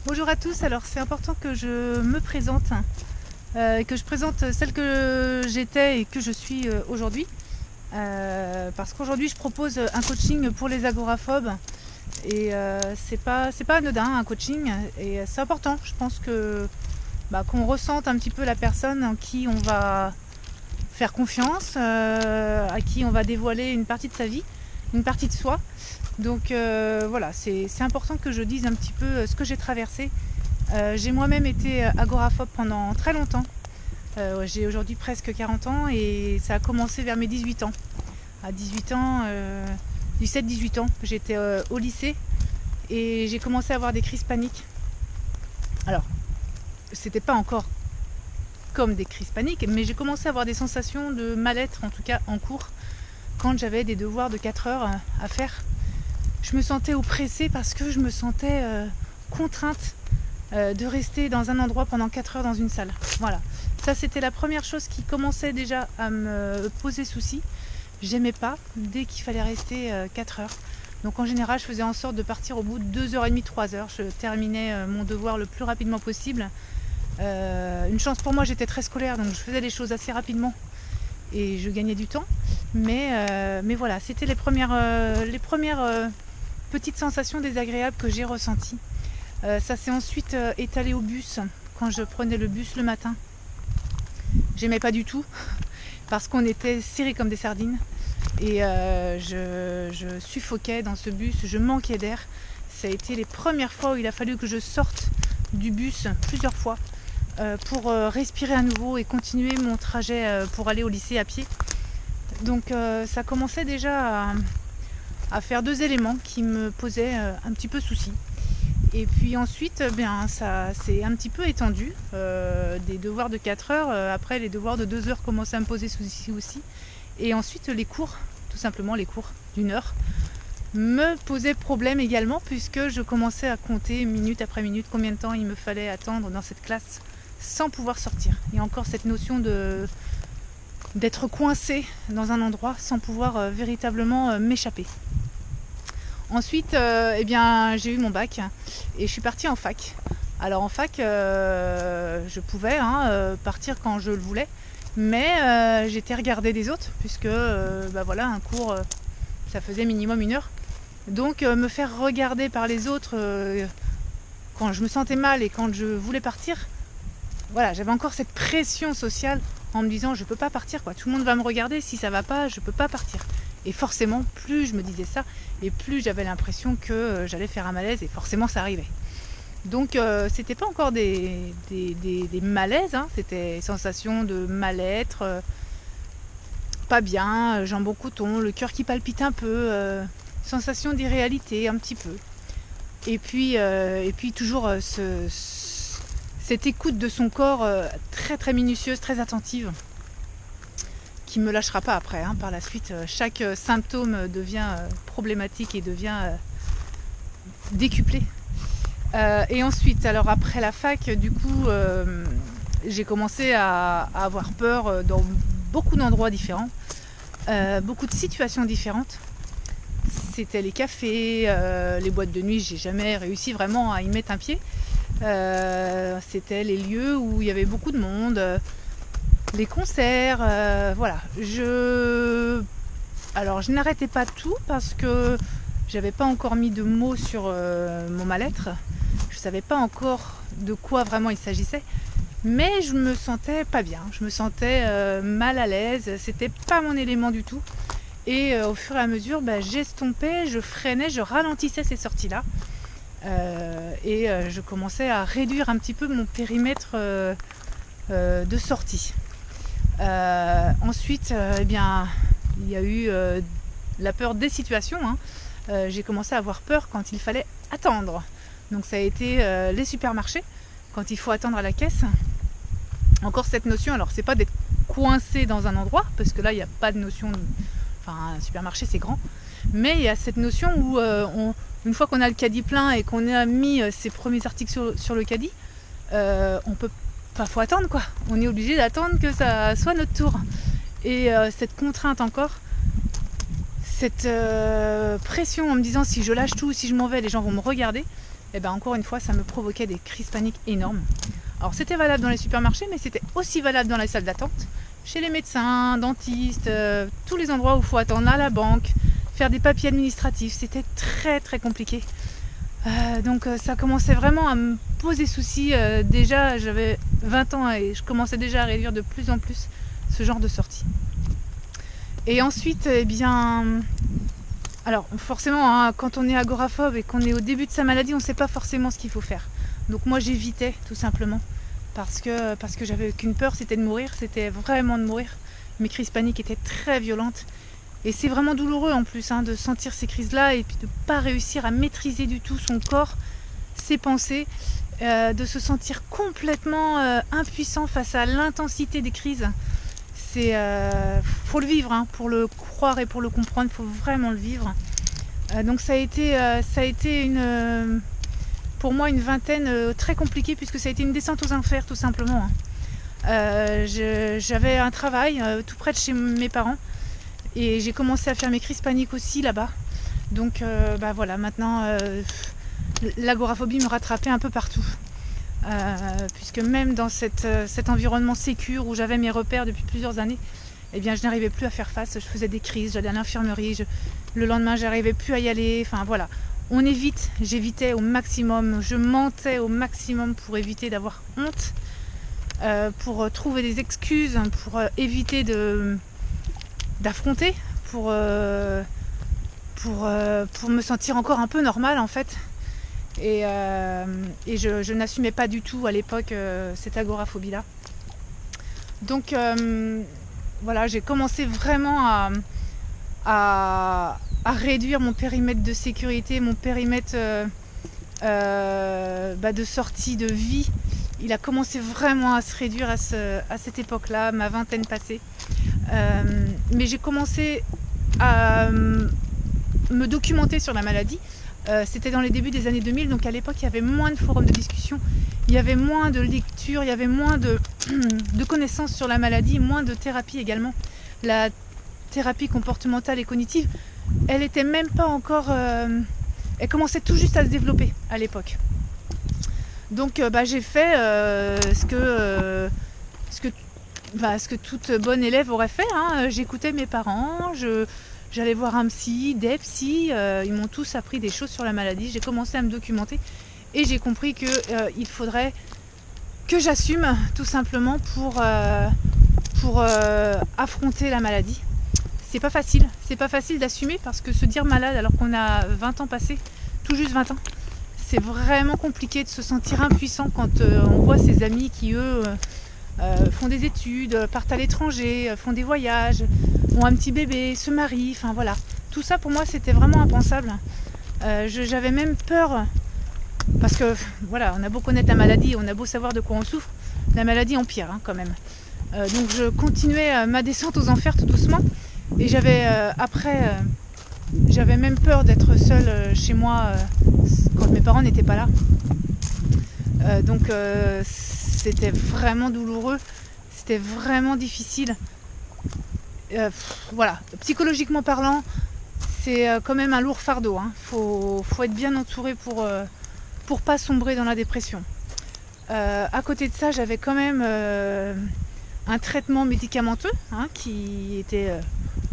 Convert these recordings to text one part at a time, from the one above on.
Bonjour à tous, alors c'est important que je me présente, que je présente celle que j'étais et que je suis aujourd'hui. Parce qu'aujourd'hui je propose un coaching pour les agoraphobes et c'est pas anodin un coaching et c'est important, je pense que qu'on ressente un petit peu la personne en qui on va faire confiance, à qui on va dévoiler une partie de sa vie, une partie de soi. Donc voilà, c'est important que je dise un petit peu ce que j'ai traversé. J'ai moi-même été agoraphobe pendant très longtemps. J'ai aujourd'hui presque 40 ans et ça a commencé vers mes 18 ans. À 18 ans, 17-18 ans, j'étais au lycée et j'ai commencé à avoir des crises paniques. Alors, c'était pas encore comme des crises paniques, mais j'ai commencé à avoir des sensations de mal-être, en tout cas en cours, quand j'avais des devoirs de 4 heures à faire. Je me sentais oppressée parce que je me sentais contrainte de rester dans un endroit pendant 4 heures dans une salle. Voilà, ça c'était la première chose qui commençait déjà à me poser souci. J'aimais pas dès qu'il fallait rester 4 heures. Donc en général je faisais en sorte de partir au bout de 2h30, 3 heures. Je terminais mon devoir le plus rapidement possible. Une chance pour moi, j'étais très scolaire, donc je faisais les choses assez rapidement et je gagnais du temps. Mais voilà, c'était les premières petites sensations désagréables que j'ai ressenties. Ça s'est ensuite étalé au bus, quand je prenais le bus le matin. J'aimais pas du tout, parce qu'on était serrés comme des sardines. Et je suffoquais dans ce bus, je manquais d'air. Ça a été les premières fois où il a fallu que je sorte du bus plusieurs fois pour respirer à nouveau et continuer mon trajet pour aller au lycée à pied. Donc ça commençait déjà à faire deux éléments qui me posaient un petit peu souci. Et puis ensuite, ça s'est un petit peu étendu. Des devoirs de 4 heures, après les devoirs de 2 heures commençaient à me poser souci aussi. Et ensuite les cours, tout simplement les cours d'1 heure, me posaient problème également, puisque je commençais à compter minute après minute combien de temps il me fallait attendre dans cette classe sans pouvoir sortir. Il y a encore cette notion d'être coincé dans un endroit sans pouvoir véritablement m'échapper. Ensuite, j'ai eu mon bac et je suis partie en fac. Alors en fac, je pouvais partir quand je le voulais, mais j'étais regardée des autres, puisque un cours, ça faisait minimum 1 heure. Donc me faire regarder par les autres quand je me sentais mal et quand je voulais partir, voilà, j'avais encore cette pression sociale en me disant je peux pas partir, quoi. Tout le monde va me regarder, si ça va pas, je peux pas partir. Et forcément, plus je me disais ça, et plus j'avais l'impression que j'allais faire un malaise, et forcément ça arrivait. Donc c'était pas encore des malaises, c'était sensation de mal-être, pas bien, jambes au coton, le cœur qui palpite un peu, sensation d'irréalité un petit peu. Et puis toujours cette écoute de son corps très très minutieuse, très attentive, qui ne me lâchera pas après. Par la suite, chaque symptôme devient problématique et devient décuplé. Et ensuite, alors après la fac, du coup, j'ai commencé à avoir peur dans beaucoup d'endroits différents, beaucoup de situations différentes. C'était les cafés, les boîtes de nuit, j'ai jamais réussi vraiment à y mettre un pied. C'était les lieux où il y avait beaucoup de monde, les concerts, voilà. Alors je n'arrêtais pas tout parce que j'avais pas encore mis de mots sur mon mal-être. Je savais pas encore de quoi vraiment il s'agissait, mais je me sentais pas bien, je me sentais mal à l'aise, c'était pas mon élément du tout. Et au fur et à mesure, j'estompais, je freinais, je ralentissais ces sorties-là. Et je commençais à réduire un petit peu mon périmètre de sortie. Ensuite, il y a eu la peur des situations. J'ai commencé à avoir peur quand il fallait attendre. Donc ça a été les supermarchés, quand il faut attendre à la caisse. Encore cette notion, alors c'est pas d'être coincé dans un endroit, parce que là il n'y a pas de notion un supermarché c'est grand, mais il y a cette notion où une fois qu'on a le caddie plein et qu'on a mis ses premiers articles sur le caddie, on peut pas, faut attendre, quoi. On est obligé d'attendre que ça soit notre tour. Et cette contrainte encore, cette pression en me disant si je lâche tout, si je m'en vais, les gens vont me regarder, et ben encore une fois ça me provoquait des crises paniques énormes. Alors c'était valable dans les supermarchés, mais c'était aussi valable dans les salles d'attente, chez les médecins, dentistes, tous les endroits où il faut attendre, à la banque, faire des papiers administratifs, c'était très très compliqué. Donc ça commençait vraiment à me poser souci. Déjà j'avais 20 ans et je commençais déjà à réduire de plus en plus ce genre de sorties. Et ensuite, eh bien, alors forcément, hein, quand on est agoraphobe et qu'on est au début de sa maladie, on ne sait pas forcément ce qu'il faut faire. Donc moi j'évitais tout simplement parce que j'avais qu'une peur, c'était de mourir, c'était vraiment de mourir. Mes crises paniques étaient très violentes. Et c'est vraiment douloureux en plus hein, de sentir ces crises-là et puis de ne pas réussir à maîtriser du tout son corps, ses pensées, de se sentir complètement impuissant face à l'intensité des crises. Faut le vivre, hein, pour le croire et pour le comprendre, il faut vraiment le vivre. Donc ça a été pour moi une vingtaine très compliquée puisque ça a été une descente aux enfers tout simplement. J'avais un travail tout près de chez mes parents. Et j'ai commencé à faire mes crises paniques aussi là-bas. Donc voilà, maintenant l'agoraphobie me rattrapait un peu partout. Puisque même dans cet environnement sécure où j'avais mes repères depuis plusieurs années, eh bien je n'arrivais plus à faire face. Je faisais des crises, j'allais à l'infirmerie, le lendemain j'arrivais plus à y aller. Enfin voilà, j'évitais au maximum, je mentais au maximum pour éviter d'avoir honte, pour trouver des excuses, pour éviter d'affronter, pour me sentir encore un peu normale en fait. Et je n'assumais pas du tout à l'époque cette agoraphobie là. Donc voilà, j'ai commencé vraiment à réduire mon périmètre de sécurité, mon périmètre de sortie de vie. Il a commencé vraiment à se réduire à cette époque-là, ma vingtaine passée. Mais j'ai commencé à me documenter sur la maladie. C'était dans les débuts des années 2000, donc à l'époque il y avait moins de forums de discussion, il y avait moins de lectures, il y avait moins de connaissances sur la maladie, moins de thérapie également. La thérapie comportementale et cognitive, elle était même pas encore... elle commençait tout juste à se développer à l'époque. Donc j'ai fait ce que toute bonne élève aurait fait. Hein. J'écoutais mes parents, j'allais voir un psy, des psys, ils m'ont tous appris des choses sur la maladie. J'ai commencé à me documenter et j'ai compris qu'il faudrait que j'assume tout simplement pour affronter la maladie. C'est pas facile d'assumer parce que se dire malade alors qu'on a 20 ans passés, tout juste 20 ans, c'est vraiment compliqué de se sentir impuissant quand on voit ses amis qui eux font des études, partent à l'étranger, font des voyages, ont un petit bébé, se marient, enfin voilà. Tout ça pour moi c'était vraiment impensable. J'avais même peur, parce que voilà, on a beau connaître la maladie, on a beau savoir de quoi on souffre, la maladie empire hein, quand même. Donc je continuais ma descente aux enfers tout doucement, et j'avais même peur d'être seule chez moi quand mes parents n'étaient pas là. Donc c'était vraiment douloureux, c'était vraiment difficile. Voilà, psychologiquement parlant, c'est quand même un lourd fardeau. Hein. Faut être bien entouré pour pas sombrer dans la dépression. À côté de ça, j'avais quand même un traitement médicamenteux hein, qui était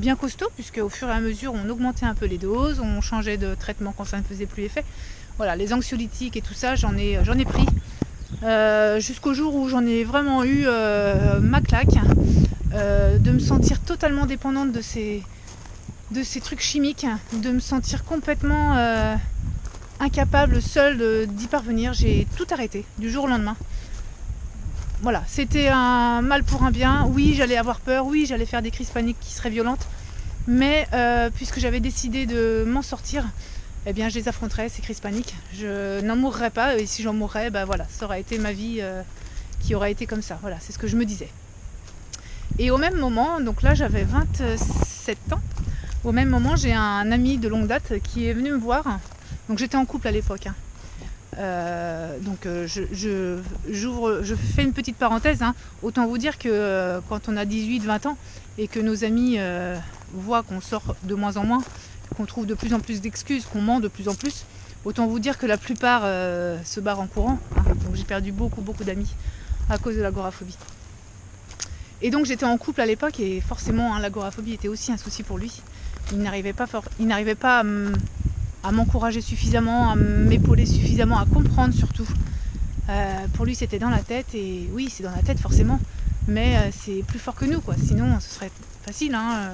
bien costaud, puisque au fur et à mesure, on augmentait un peu les doses, on changeait de traitement quand ça ne faisait plus effet. Voilà, les anxiolytiques et tout ça, j'en ai pris. Jusqu'au jour où j'en ai vraiment eu ma claque, de me sentir totalement dépendante de ces trucs chimiques, de me sentir complètement incapable seule d'y parvenir. J'ai tout arrêté du jour au lendemain. Voilà, c'était un mal pour un bien. Oui, j'allais avoir peur, oui, j'allais faire des crises paniques qui seraient violentes, mais puisque j'avais décidé de m'en sortir, eh bien je les affronterais, ces crises paniques. Je n'en mourrais pas, et si j'en mourrais, voilà, ça aurait été ma vie qui aurait été comme ça. Voilà, c'est ce que je me disais. Et au même moment, donc là j'avais 27 ans, au même moment j'ai un ami de longue date qui est venu me voir. Donc j'étais en couple à l'époque. Hein. Je fais une petite parenthèse. Hein. Autant vous dire que quand on a 18-20 ans et que nos amis voient qu'on sort de moins en moins, qu'on trouve de plus en plus d'excuses, qu'on ment de plus en plus, Autant vous dire que la plupart se barrent en courant, hein. Donc j'ai perdu beaucoup d'amis à cause de l'agoraphobie. Et donc j'étais en couple à l'époque et forcément l'agoraphobie était aussi un souci pour lui. Il n'arrivait pas à m'encourager suffisamment, à m'épauler suffisamment, à comprendre surtout. Pour lui c'était dans la tête, et oui c'est dans la tête forcément, mais c'est plus fort que nous quoi. Sinon ce serait facile, hein.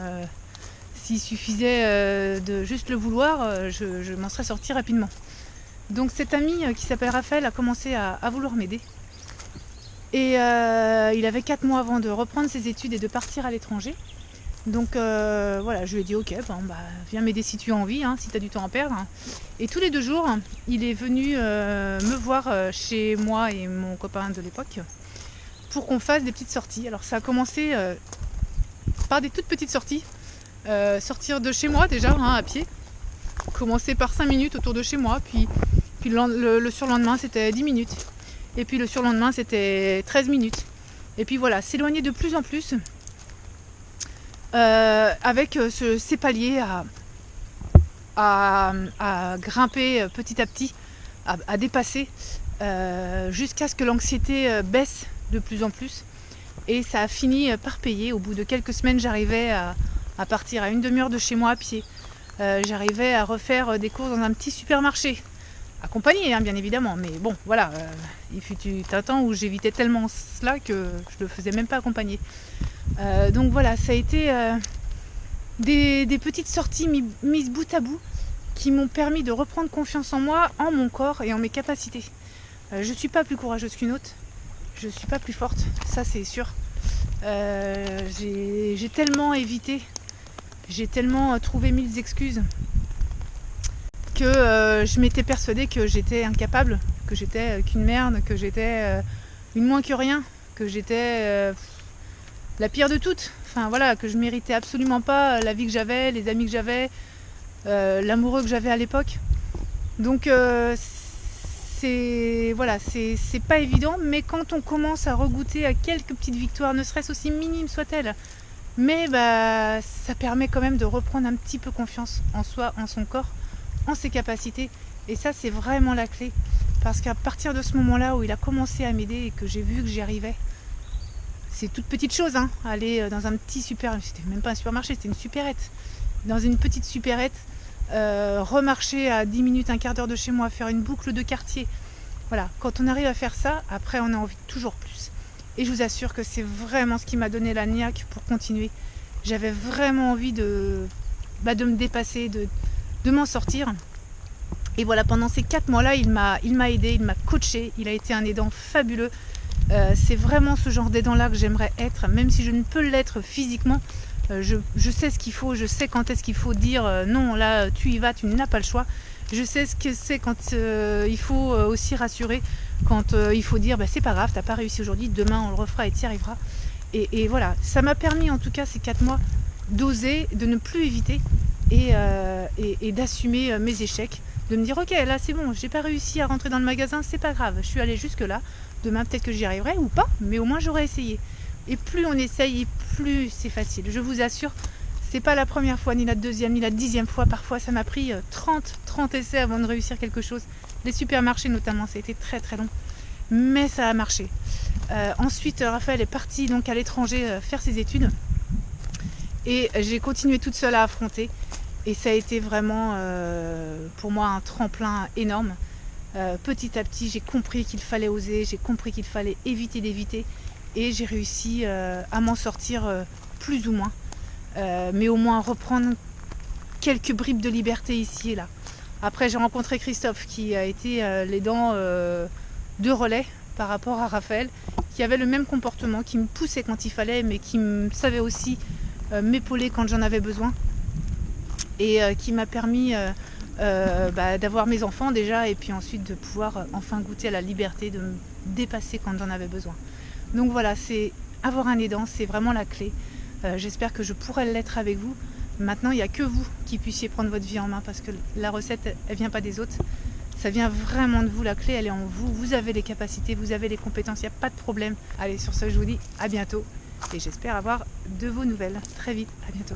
S'il suffisait de juste le vouloir, je m'en serais sortie rapidement. Donc cet ami qui s'appelle Raphaël a commencé à vouloir m'aider. Et il avait 4 mois avant de reprendre ses études et de partir à l'étranger. Donc voilà, je lui ai dit ok, bon, bah, viens m'aider si tu as envie, hein, si tu as du temps à perdre. Et tous les 2 jours, il est venu me voir chez moi et mon copain de l'époque pour qu'on fasse des petites sorties. Alors ça a commencé par des toutes petites sorties. Sortir de chez moi déjà, hein, à pied. Commencer par 5 minutes autour de chez moi, puis le surlendemain c'était 10 minutes. Et puis le surlendemain c'était 13 minutes. Et puis voilà, s'éloigner de plus en plus avec ces paliers à grimper petit à petit, à dépasser, jusqu'à ce que l'anxiété baisse de plus en plus. Et ça a fini par payer. Au bout de quelques semaines, j'arrivais à partir à une demi-heure de chez moi à pied. J'arrivais à refaire des courses dans un petit supermarché. Accompagné, hein, bien évidemment, mais bon, voilà, il fut un temps où j'évitais tellement cela que je ne le faisais même pas accompagner. Donc voilà, ça a été des petites sorties mises bout à bout qui m'ont permis de reprendre confiance en moi, en mon corps et en mes capacités. Je ne suis pas plus courageuse qu'une autre, je ne suis pas plus forte, ça c'est sûr. J'ai tellement évité, j'ai tellement trouvé 1000 excuses que je m'étais persuadée que j'étais incapable, que j'étais qu'une merde, que j'étais une moins que rien, que j'étais la pire de toutes. Enfin voilà, que je méritais absolument pas la vie que j'avais, les amis que j'avais, l'amoureux que j'avais à l'époque. Donc c'est pas évident, mais quand on commence à regoûter à quelques petites victoires, ne serait-ce aussi minimes soient-elles, mais bah, ça permet quand même de reprendre un petit peu confiance en soi, en son corps, en ses capacités. Et ça c'est vraiment la clé, parce qu'à partir de ce moment-là où il a commencé à m'aider et que j'ai vu que j'y arrivais, c'est toute petite chose, hein, aller dans un petit c'était même pas un supermarché, c'était une supérette, dans une petite supérette, remarcher à 10 minutes, un quart d'heure de chez moi, faire une boucle de quartier. Voilà, quand on arrive à faire ça, après on a envie de toujours plus. Et je vous assure que c'est vraiment ce qui m'a donné la niaque pour continuer. J'avais vraiment envie de me dépasser, de m'en sortir. Et voilà, pendant ces 4 mois-là, il m'a aidé, il m'a coaché, il a été un aidant fabuleux. C'est vraiment ce genre d'aidant-là que j'aimerais être, même si je ne peux l'être physiquement. Je sais ce qu'il faut, je sais quand est-ce qu'il faut dire non, là tu y vas, tu n'as pas le choix. Je sais ce que c'est quand il faut aussi rassurer, quand il faut dire bah, c'est pas grave, t'as pas réussi aujourd'hui, demain on le refera et tu y arriveras. Et voilà, ça m'a permis en tout cas ces 4 mois d'oser, de ne plus éviter et d'assumer mes échecs, de me dire ok là c'est bon, j'ai pas réussi à rentrer dans le magasin, c'est pas grave, je suis allée jusque là, demain peut-être que j'y arriverai ou pas, mais au moins j'aurai essayé. Et plus on essaye, plus c'est facile. Je vous assure, c'est pas la première fois, ni la deuxième, ni la 10e fois. Parfois, ça m'a pris 30 essais avant de réussir quelque chose. Les supermarchés notamment, ça a été très très long. Mais ça a marché. Ensuite, Raphaël est parti donc à l'étranger faire ses études. Et j'ai continué toute seule à affronter. Et ça a été vraiment pour moi un tremplin énorme. Petit à petit, j'ai compris qu'il fallait oser, j'ai compris qu'il fallait éviter d'éviter. Et j'ai réussi à m'en sortir plus ou moins, mais au moins reprendre quelques bribes de liberté ici et là. Après j'ai rencontré Christophe qui a été l'aidant de relais par rapport à Raphaël, qui avait le même comportement, qui me poussait quand il fallait, mais qui savait aussi m'épauler quand j'en avais besoin, et qui m'a permis d'avoir mes enfants déjà, et puis ensuite de pouvoir enfin goûter à la liberté, de me dépasser quand j'en avais besoin. Donc voilà, c'est avoir un aidant, c'est vraiment la clé. J'espère que je pourrai l'être avec vous. Maintenant, il n'y a que vous qui puissiez prendre votre vie en main, parce que la recette, elle vient pas des autres. Ça vient vraiment de vous, la clé, elle est en vous. Vous avez les capacités, vous avez les compétences, il n'y a pas de problème. Allez, sur ce, je vous dis à bientôt. Et j'espère avoir de vos nouvelles très vite. À bientôt.